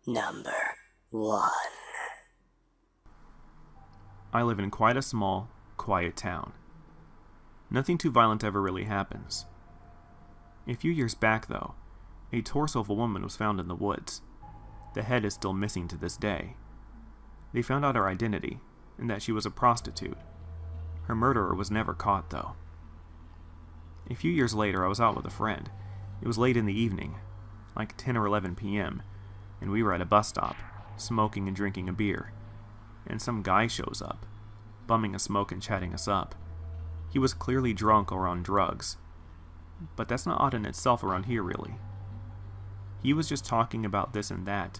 Number 1. I live in quite a small, quiet town. Nothing too violent ever really happens. A few years back, though, a torso of a woman was found in the woods. The head is still missing to this day. They found out her identity, and that she was a prostitute. Her murderer was never caught, though. A few years later, I was out with a friend. It was late in the evening, like 10 or 11 p.m., and we were at a bus stop, smoking and drinking a beer. And some guy shows up, bumming a smoke and chatting us up. He was clearly drunk or on drugs. But that's not odd in itself around here, really. He was just talking about this and that,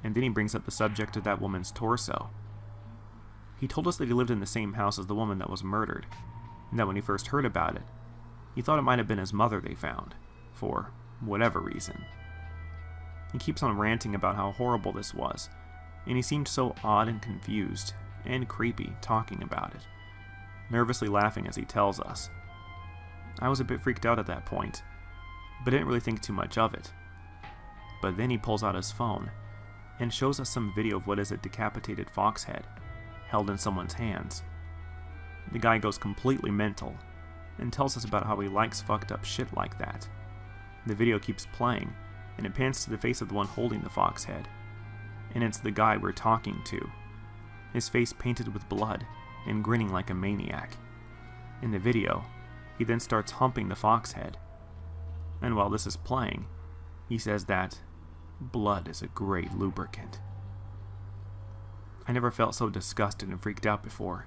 and then he brings up the subject of that woman's torso. He told us that he lived in the same house as the woman that was murdered, and that when he first heard about it, he thought it might have been his mother they found, for whatever reason. He keeps on ranting about how horrible this was, and he seemed so odd and confused, and creepy talking about it, nervously laughing as he tells us. I was a bit freaked out at that point, but didn't really think too much of it. But then he pulls out his phone, and shows us some video of what is a decapitated fox head, held in someone's hands. The guy goes completely mental, and tells us about how he likes fucked up shit like that. The video keeps playing, and it pans to the face of the one holding the fox head, and it's the guy we're talking to, his face painted with blood, and grinning like a maniac. In the video, he then starts humping the fox head, and while this is playing, he says that blood is a great lubricant. I never felt so disgusted and freaked out before,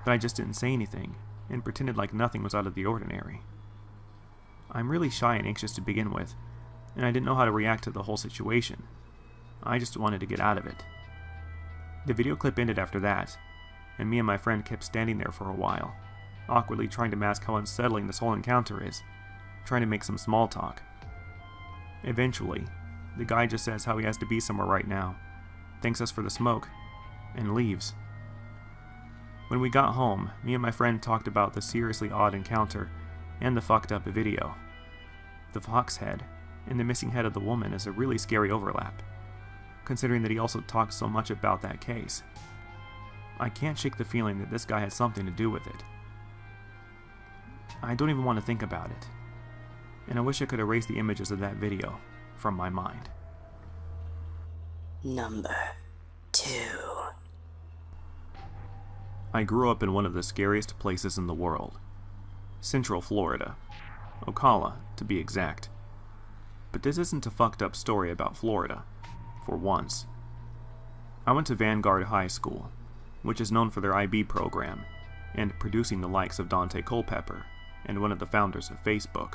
but I just didn't say anything, and pretended like nothing was out of the ordinary. I'm really shy and anxious to begin with, and I didn't know how to react to the whole situation. I just wanted to get out of it. The video clip ended after that, and me and my friend kept standing there for a while, awkwardly trying to mask how unsettling this whole encounter is, trying to make some small talk. Eventually, the guy just says how he has to be somewhere right now, thanks us for the smoke, and leaves. When we got home, me and my friend talked about the seriously odd encounter and the fucked up video. The fox head and the missing head of the woman is a really scary overlap, considering that he also talked so much about that case. I can't shake the feeling that this guy had something to do with it. I don't even want to think about it, and I wish I could erase the images of that video from my mind. Number 2. I grew up in one of the scariest places in the world. Central Florida. Ocala, to be exact. But this isn't a fucked up story about Florida, for once. I went to Vanguard High School, which is known for their IB program, and producing the likes of Dante Culpepper, and one of the founders of Facebook.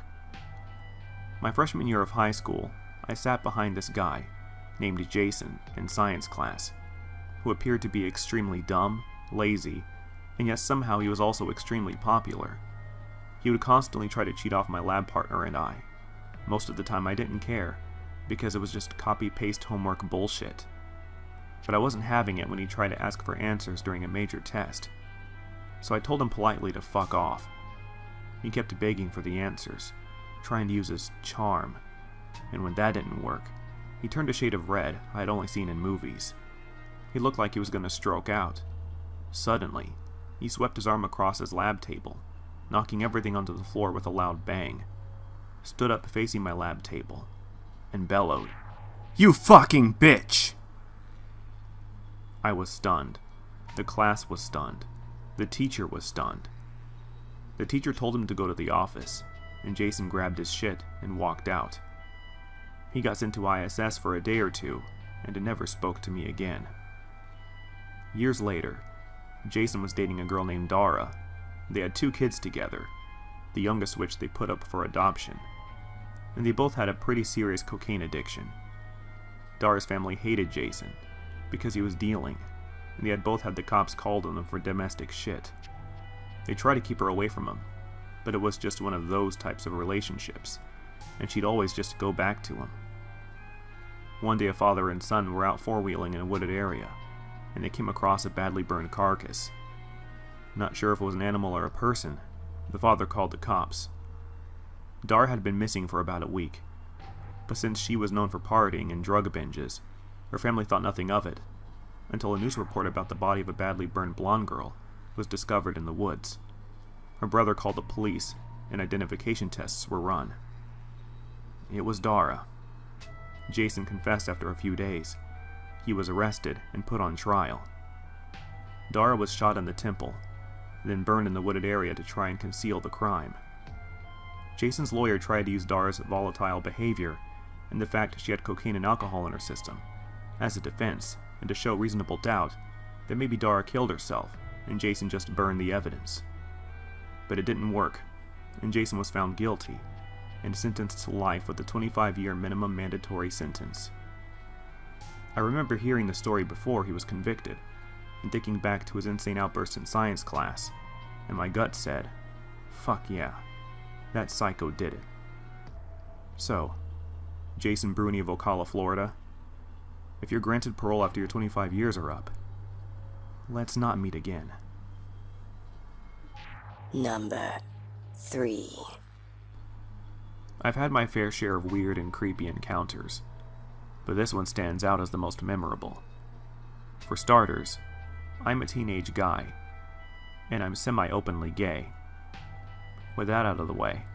My freshman year of high school, I sat behind this guy, named Jason, in science class, who appeared to be extremely dumb, lazy, and yet somehow he was also extremely popular. He would constantly try to cheat off my lab partner and I. Most of the time I didn't care, because it was just copy-paste homework bullshit. But I wasn't having it when he tried to ask for answers during a major test. So I told him politely to fuck off. He kept begging for the answers, trying to use his charm, and when that didn't work, he turned a shade of red I had only seen in movies. He looked like he was going to stroke out. Suddenly, he swept his arm across his lab table, knocking everything onto the floor with a loud bang, stood up facing my lab table, and bellowed, "You fucking bitch!" I was stunned. The class was stunned. The teacher was stunned. The teacher told him to go to the office, and Jason grabbed his shit and walked out. He got sent to ISS for a day or two, and never spoke to me again. Years later, Jason was dating a girl named Dara. They had 2 kids together, the youngest which they put up for adoption, and they both had a pretty serious cocaine addiction. Dara's family hated Jason because he was dealing, and they had both had the cops called on them for domestic shit. They tried to keep her away from him, but it was just one of those types of relationships, and she'd always just go back to him. One day a father and son were out four-wheeling in a wooded area, and they came across a badly burned carcass. Not sure if it was an animal or a person, the father called the cops. Dar had been missing for about a week, but since she was known for partying and drug binges, her family thought nothing of it, until a news report about the body of a badly burned blonde girl was discovered in the woods. Her brother called the police, and identification tests were run. It was Dara. Jason confessed after a few days. He was arrested and put on trial. Dara was shot in the temple, then burned in the wooded area to try and conceal the crime. Jason's lawyer tried to use Dara's volatile behavior and the fact she had cocaine and alcohol in her system as a defense, and to show reasonable doubt that maybe Dara killed herself and Jason just burned the evidence. But it didn't work, and Jason was found guilty and sentenced to life with a 25-year minimum mandatory sentence. I remember hearing the story before he was convicted, and thinking back to his insane outburst in science class, and my gut said, fuck yeah, that psycho did it. So, Jason Bruni of Ocala, Florida, if you're granted parole after your 25 years are up, let's not meet again. Number 3. I've had my fair share of weird and creepy encounters, but this one stands out as the most memorable. For starters, I'm a teenage guy, and I'm semi-openly gay. With that out of the way,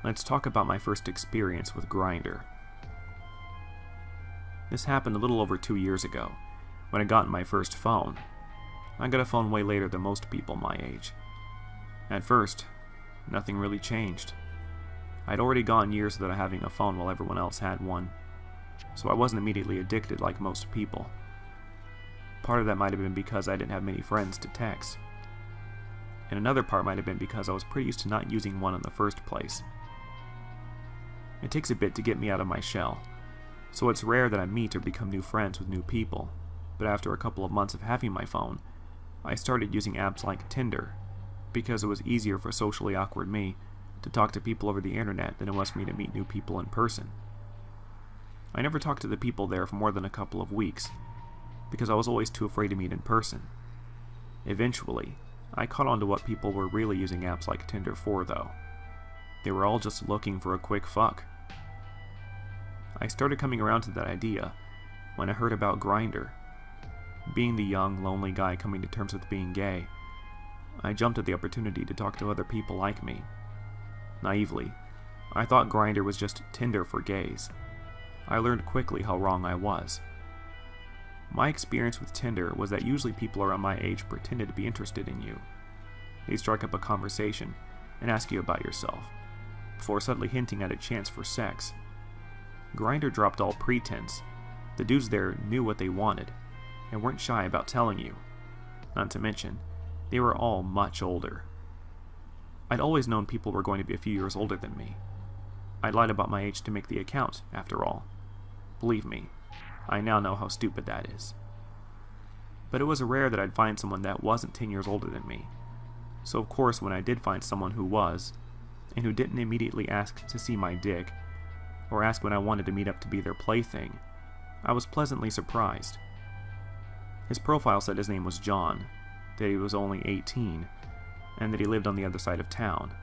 let's talk about my first experience with Grindr. This happened a little over 2 years ago, when I got my first phone. I got a phone way later than most people my age. At first, nothing really changed. I'd already gone years without having a phone while everyone else had one, so I wasn't immediately addicted like most people. Part of that might have been because I didn't have many friends to text. And another part might have been because I was pretty used to not using one in the first place. It takes a bit to get me out of my shell, so it's rare that I meet or become new friends with new people, but after a couple of months of having my phone, I started using apps like Tinder, because it was easier for socially awkward me to talk to people over the internet than it was for me to meet new people in person. I never talked to the people there for more than a couple of weeks, because I was always too afraid to meet in person. Eventually, I caught on to what people were really using apps like Tinder for, though. They were all just looking for a quick fuck. I started coming around to that idea when I heard about Grindr. Being the young, lonely guy coming to terms with being gay, I jumped at the opportunity to talk to other people like me. Naively, I thought Grindr was just Tinder for gays. I learned quickly how wrong I was. My experience with Tinder was that usually people around my age pretended to be interested in you. They'd strike up a conversation and ask you about yourself, before subtly hinting at a chance for sex. Grindr dropped all pretense. The dudes there knew what they wanted, and weren't shy about telling you. Not to mention, they were all much older. I'd always known people were going to be a few years older than me. I lied about my age to make the account, after all. Believe me, I now know how stupid that is. But it was rare that I'd find someone that wasn't 10 years older than me. So of course when I did find someone who was, and who didn't immediately ask to see my dick, or ask when I wanted to meet up to be their plaything, I was pleasantly surprised. His profile said his name was John, that he was only 18, and that he lived on the other side of town.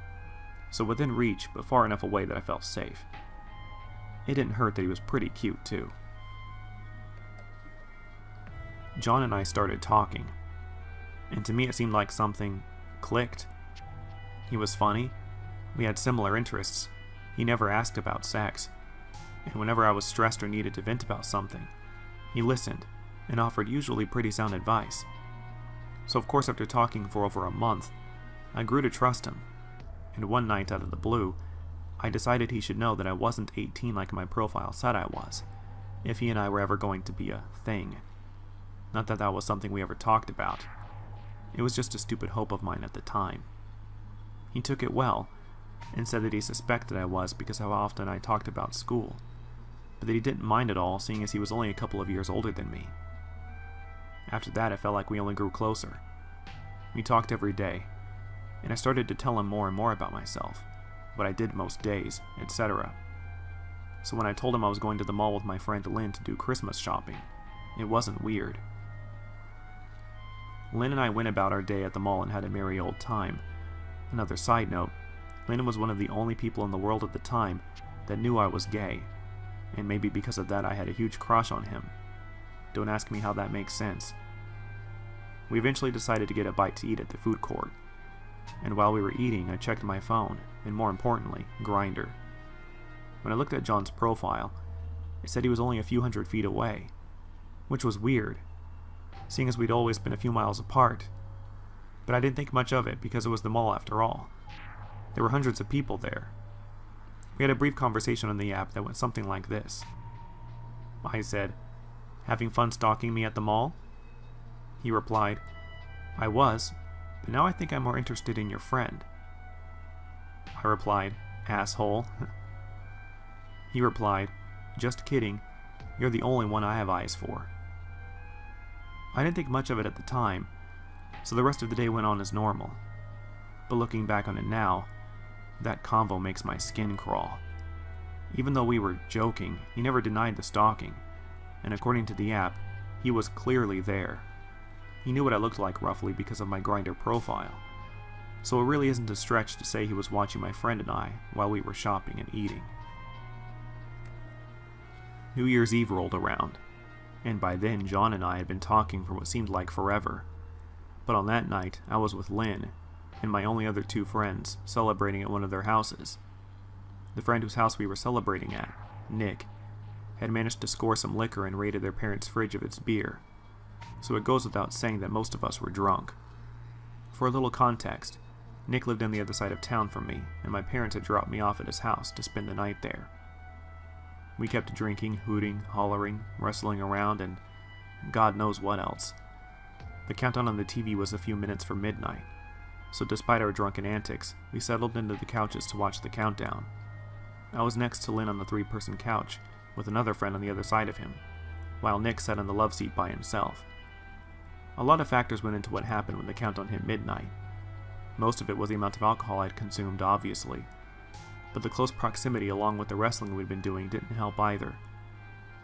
So within reach, but far enough away that I felt safe. It didn't hurt that he was pretty cute, too. John and I started talking, and to me it seemed like something clicked. He was funny, we had similar interests, he never asked about sex, and whenever I was stressed or needed to vent about something, he listened and offered usually pretty sound advice. So of course after talking for over a month, I grew to trust him, and one night out of the blue, I decided he should know that I wasn't 18 like my profile said I was, if he and I were ever going to be a thing. Not that that was something we ever talked about. It was just a stupid hope of mine at the time. He took it well, and said that he suspected I was because how often I talked about school, but that he didn't mind at all seeing as he was only a couple of years older than me. After that it felt like we only grew closer. We talked every day, and I started to tell him more and more about myself, what I did most days, etc. So when I told him I was going to the mall with my friend Lynn to do Christmas shopping, it wasn't weird. Lynn and I went about our day at the mall and had a merry old time. Another side note, Lynn was one of the only people in the world at the time that knew I was gay, and maybe because of that I had a huge crush on him. Don't ask me how that makes sense. We eventually decided to get a bite to eat at the food court, and while we were eating I checked my phone, and more importantly, Grindr. When I looked at John's profile, it said he was only a few hundred feet away, which was weird, seeing as we'd always been a few miles apart. But I didn't think much of it because it was the mall after all. There were hundreds of people there. We had a brief conversation on the app that went something like this. I said, "Having fun stalking me at the mall?" He replied, "I was, but now I think I'm more interested in your friend." I replied, "Asshole." He replied, "Just kidding, you're the only one I have eyes for." I didn't think much of it at the time, so the rest of the day went on as normal. But looking back on it now, that convo makes my skin crawl. Even though we were joking, he never denied the stalking, and according to the app, he was clearly there. He knew what I looked like roughly because of my Grindr profile, so it really isn't a stretch to say he was watching my friend and I while we were shopping and eating. New Year's Eve rolled around, and by then John and I had been talking for what seemed like forever. But on that night, I was with Lynn and my only other two friends celebrating at one of their houses. The friend whose house we were celebrating at, Nick, had managed to score some liquor and raided their parents' fridge of its beer, so it goes without saying that most of us were drunk. For a little context, Nick lived on the other side of town from me, and my parents had dropped me off at his house to spend the night there. We kept drinking, hooting, hollering, wrestling around, and God knows what else. The countdown on the TV was a few minutes from midnight, so despite our drunken antics, we settled into the couches to watch the countdown. I was next to Lynn on the three-person couch, with another friend on the other side of him, while Nick sat on the love seat by himself. A lot of factors went into what happened when the countdown hit midnight. Most of it was the amount of alcohol I'd consumed, obviously, but the close proximity along with the wrestling we'd been doing didn't help either,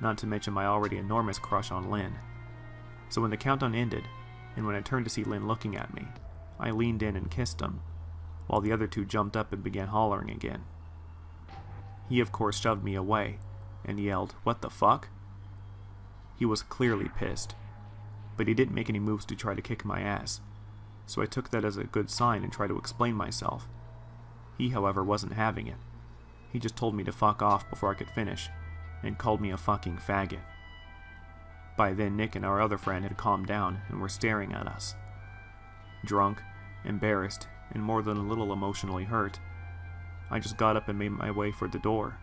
not to mention my already enormous crush on Lynn. So when the countdown ended, and when I turned to see Lynn looking at me, I leaned in and kissed him, while the other two jumped up and began hollering again. He of course shoved me away, and yelled, "What the fuck?" He was clearly pissed, but he didn't make any moves to try to kick my ass, so I took that as a good sign and tried to explain myself. He, however, wasn't having it. He just told me to fuck off before I could finish, and called me a fucking faggot. By then, Nick and our other friend had calmed down and were staring at us. Drunk, embarrassed, and more than a little emotionally hurt, I just got up and made my way for the door.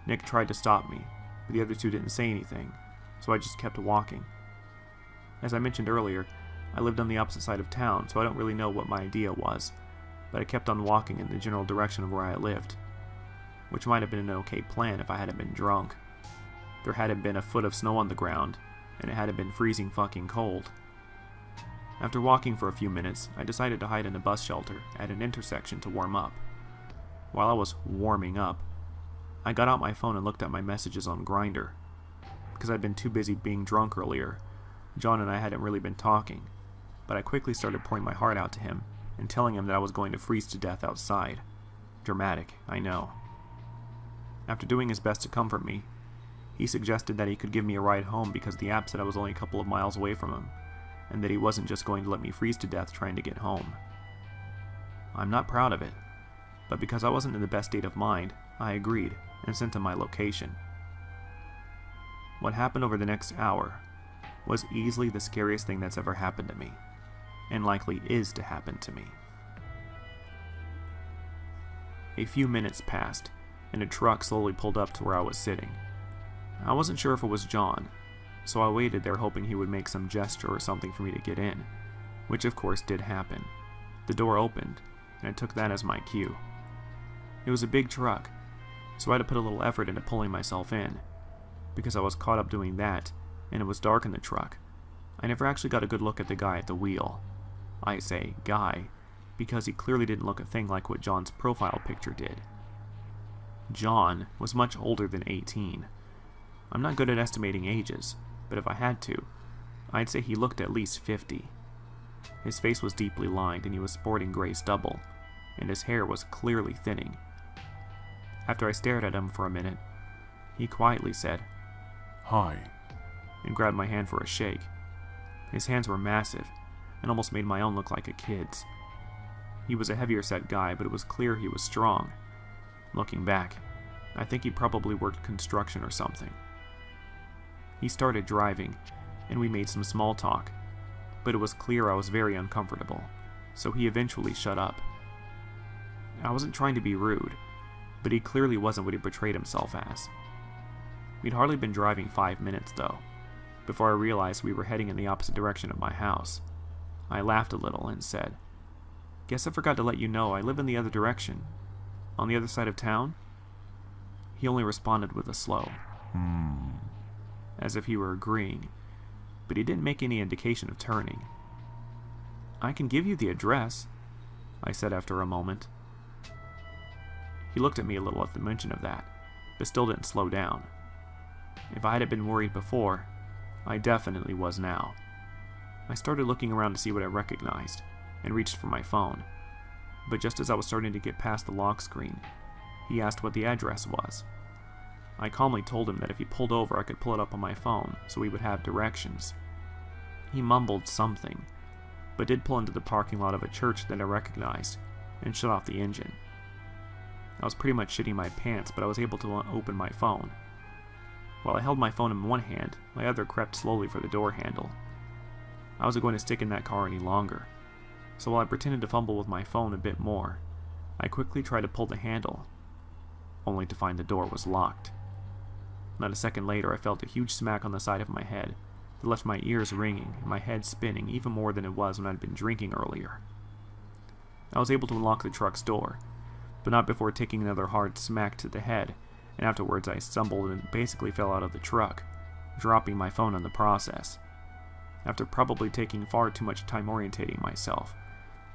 Nick tried to stop me, but the other two didn't say anything, so I just kept walking. As I mentioned earlier, I lived on the opposite side of town, so I don't really know what my idea was, but I kept on walking in the general direction of where I lived, which might have been an okay plan if I hadn't been drunk. There hadn't been a foot of snow on the ground, and it hadn't been freezing fucking cold. After walking for a few minutes, I decided to hide in a bus shelter at an intersection to warm up. While I was warming up, I got out my phone and looked at my messages on Grindr. Because I'd been too busy being drunk earlier, John and I hadn't really been talking, but I quickly started pouring my heart out to him and telling him that I was going to freeze to death outside. Dramatic, I know. After doing his best to comfort me, he suggested that he could give me a ride home because the app said I was only a couple of miles away from him, and that he wasn't just going to let me freeze to death trying to get home. I'm not proud of it, but because I wasn't in the best state of mind, I agreed and sent him my location. What happened over the next hour was easily the scariest thing that's ever happened to me, and likely is to happen to me. A few minutes passed, and a truck slowly pulled up to where I was sitting. I wasn't sure if it was John, so I waited there hoping he would make some gesture or something for me to get in, which of course did happen. The door opened, and I took that as my cue. It was a big truck, so I had to put a little effort into pulling myself in. Because I was caught up doing that, and it was dark in the truck, I never actually got a good look at the guy at the wheel. I say guy, because he clearly didn't look a thing like what John's profile picture did. John was much older than 18. I'm not good at estimating ages, but if I had to, I'd say he looked at least 50. His face was deeply lined and he was sporting gray stubble, and his hair was clearly thinning. After I stared at him for a minute, He quietly said, "Hi," and grabbed my hand for a shake. His hands were massive, and almost made my own look like a kid's. He was a heavier set guy, but it was clear he was strong. Looking back, I think he probably worked construction or something. He started driving, and we made some small talk, but it was clear I was very uncomfortable, so he eventually shut up. I wasn't trying to be rude, but he clearly wasn't what he portrayed himself as. We'd hardly been driving 5 minutes, though, before I realized we were heading in the opposite direction of my house. I laughed a little and said, "Guess I forgot to let you know I live in the other direction. On the other side of town?" He only responded with a slow, as if he were agreeing, but he didn't make any indication of turning. "I can give you the address," I said after a moment. He looked at me a little at the mention of that, but still didn't slow down. If I had been worried before, I definitely was now. I started looking around to see what I recognized, and reached for my phone. But just as I was starting to get past the lock screen, he asked what the address was. I calmly told him that if he pulled over I could pull it up on my phone so we would have directions. He mumbled something, but did pull into the parking lot of a church that I recognized, and shut off the engine. I was pretty much shitting my pants, but I was able to open my phone. While I held my phone in one hand, my other crept slowly for the door handle. I wasn't going to stick in that car any longer, so while I pretended to fumble with my phone a bit more, I quickly tried to pull the handle, only to find the door was locked. Not a second later, I felt a huge smack on the side of my head that left my ears ringing and my head spinning even more than it was when I'd been drinking earlier. I was able to unlock the truck's door, but not before taking another hard smack to the head, and afterwards I stumbled and basically fell out of the truck, dropping my phone in the process. After probably taking far too much time orientating myself,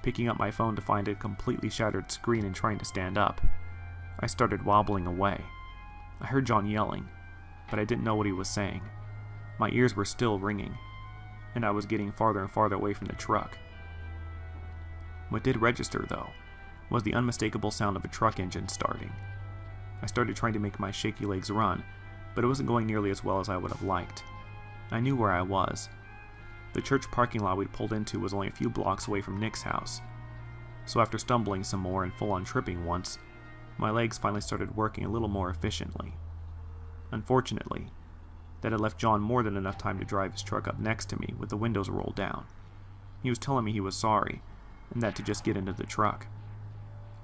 picking up my phone to find a completely shattered screen and trying to stand up, I started wobbling away. I heard John yelling, but I didn't know what he was saying. My ears were still ringing, and I was getting farther and farther away from the truck. What did register, though, was the unmistakable sound of a truck engine starting. I started trying to make my shaky legs run, but it wasn't going nearly as well as I would have liked. I knew where I was. The church parking lot we'd pulled into was only a few blocks away from Nick's house, so after stumbling some more and full-on tripping once, my legs finally started working a little more efficiently. Unfortunately, that had left John more than enough time to drive his truck up next to me with the windows rolled down. He was telling me he was sorry, and that to just get into the truck.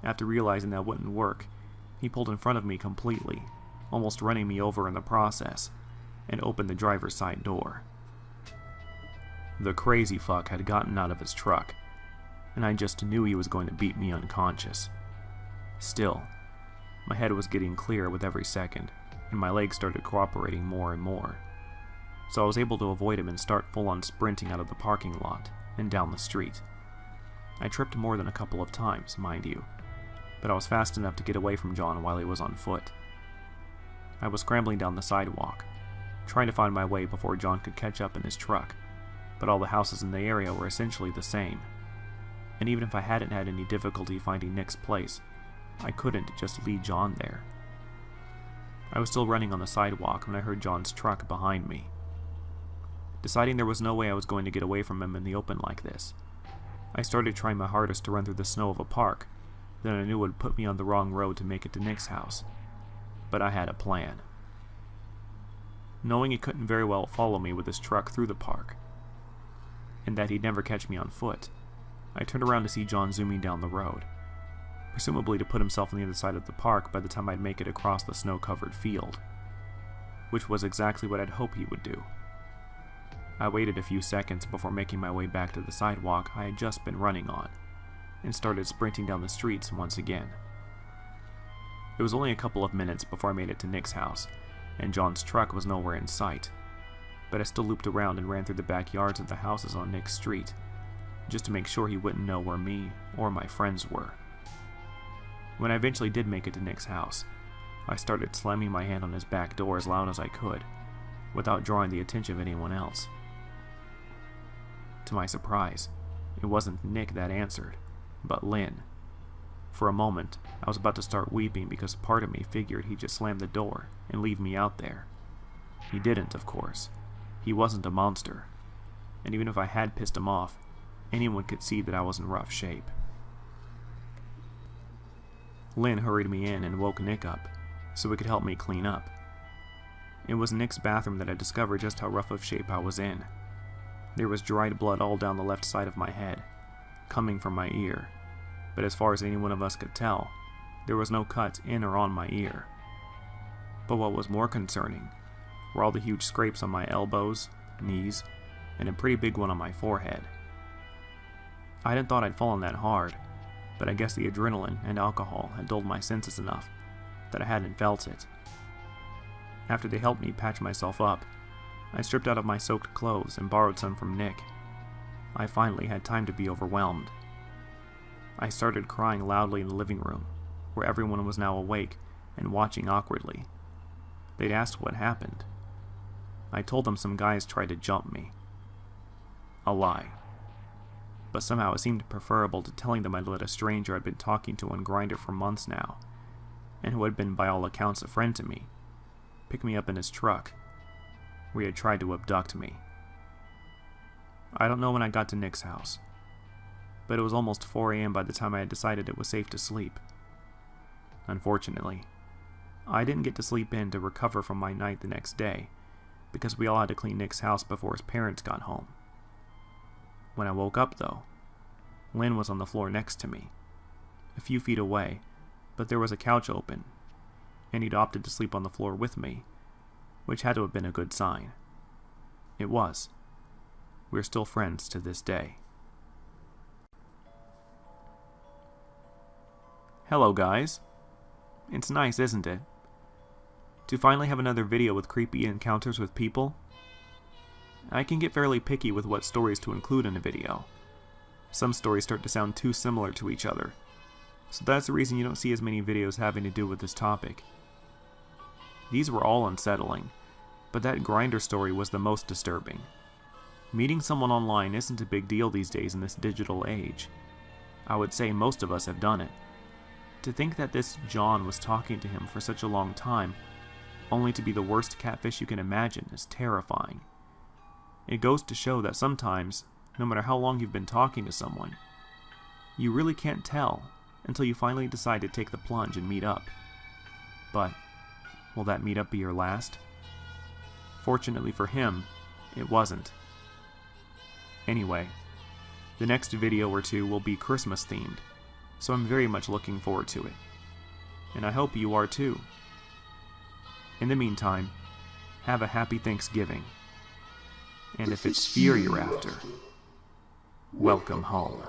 After realizing that wouldn't work, he pulled in front of me completely, almost running me over in the process, and opened the driver's side door. The crazy fuck had gotten out of his truck, and I just knew he was going to beat me unconscious. Still, my head was getting clearer with every second, and my legs started cooperating more and more, so I was able to avoid him and start full-on sprinting out of the parking lot and down the street. I tripped more than a couple of times, mind you, but I was fast enough to get away from John while he was on foot. I was scrambling down the sidewalk, trying to find my way before John could catch up in his truck, but all the houses in the area were essentially the same, and even if I hadn't had any difficulty finding Nick's place, I couldn't just lead John there. I was still running on the sidewalk when I heard John's truck behind me. Deciding there was no way I was going to get away from him in the open like this, I started trying my hardest to run through the snow of a park that I knew would put me on the wrong road to make it to Nick's house, but I had a plan. Knowing he couldn't very well follow me with his truck through the park, and that he'd never catch me on foot, I turned around to see John zooming down the road, presumably to put himself on the other side of the park by the time I'd make it across the snow-covered field, which was exactly what I'd hoped he would do. I waited a few seconds before making my way back to the sidewalk I had just been running on, and started sprinting down the streets once again. It was only a couple of minutes before I made it to Nick's house, and John's truck was nowhere in sight, but I still looped around and ran through the backyards of the houses on Nick's street, just to make sure he wouldn't know where me or my friends were. When I eventually did make it to Nick's house, I started slamming my hand on his back door as loud as I could, without drawing the attention of anyone else. To my surprise, it wasn't Nick that answered, but Lynn. For a moment, I was about to start weeping because part of me figured he'd just slam the door and leave me out there. He didn't, of course. He wasn't a monster. And even if I had pissed him off, anyone could see that I was in rough shape. Lynn hurried me in and woke Nick up so he could help me clean up. It was Nick's bathroom that I discovered just how rough of shape I was in. There was dried blood all down the left side of my head, coming from my ear, but as far as any one of us could tell, there was no cuts in or on my ear. But what was more concerning were all the huge scrapes on my elbows, knees, and a pretty big one on my forehead. I hadn't thought I'd fallen that hard, but I guess the adrenaline and alcohol had dulled my senses enough that I hadn't felt it. After they helped me patch myself up, I stripped out of my soaked clothes and borrowed some from Nick. I finally had time to be overwhelmed. I started crying loudly in the living room, where everyone was now awake and watching awkwardly. They'd asked what happened. I told them some guys tried to jump me. A lie. But somehow it seemed preferable to telling them I'd let a stranger I'd been talking to on Grindr for months now, and who had been by all accounts a friend to me, pick me up in his truck, where he had tried to abduct me. I don't know when I got to Nick's house, but it was almost 4 a.m. by the time I had decided it was safe to sleep. Unfortunately, I didn't get to sleep in to recover from my night the next day, because we all had to clean Nick's house before his parents got home. When I woke up, though, Lynn was on the floor next to me, a few feet away, but there was a couch open, and he'd opted to sleep on the floor with me, which had to have been a good sign. It was. We're still friends to this day. Hello, guys. It's nice, isn't it? To finally have another video with creepy encounters with people. I can get fairly picky with what stories to include in a video. Some stories start to sound too similar to each other, so that's the reason you don't see as many videos having to do with this topic. These were all unsettling, but that Grindr story was the most disturbing. Meeting someone online isn't a big deal these days in this digital age. I would say most of us have done it. To think that this John was talking to him for such a long time, only to be the worst catfish you can imagine, is terrifying. It goes to show that sometimes, no matter how long you've been talking to someone, you really can't tell until you finally decide to take the plunge and meet up. But will that meetup be your last? Fortunately for him, it wasn't. Anyway, the next video or two will be Christmas themed, so I'm very much looking forward to it. And I hope you are too. In the meantime, have a happy Thanksgiving. And if it's fear you're after, welcome home.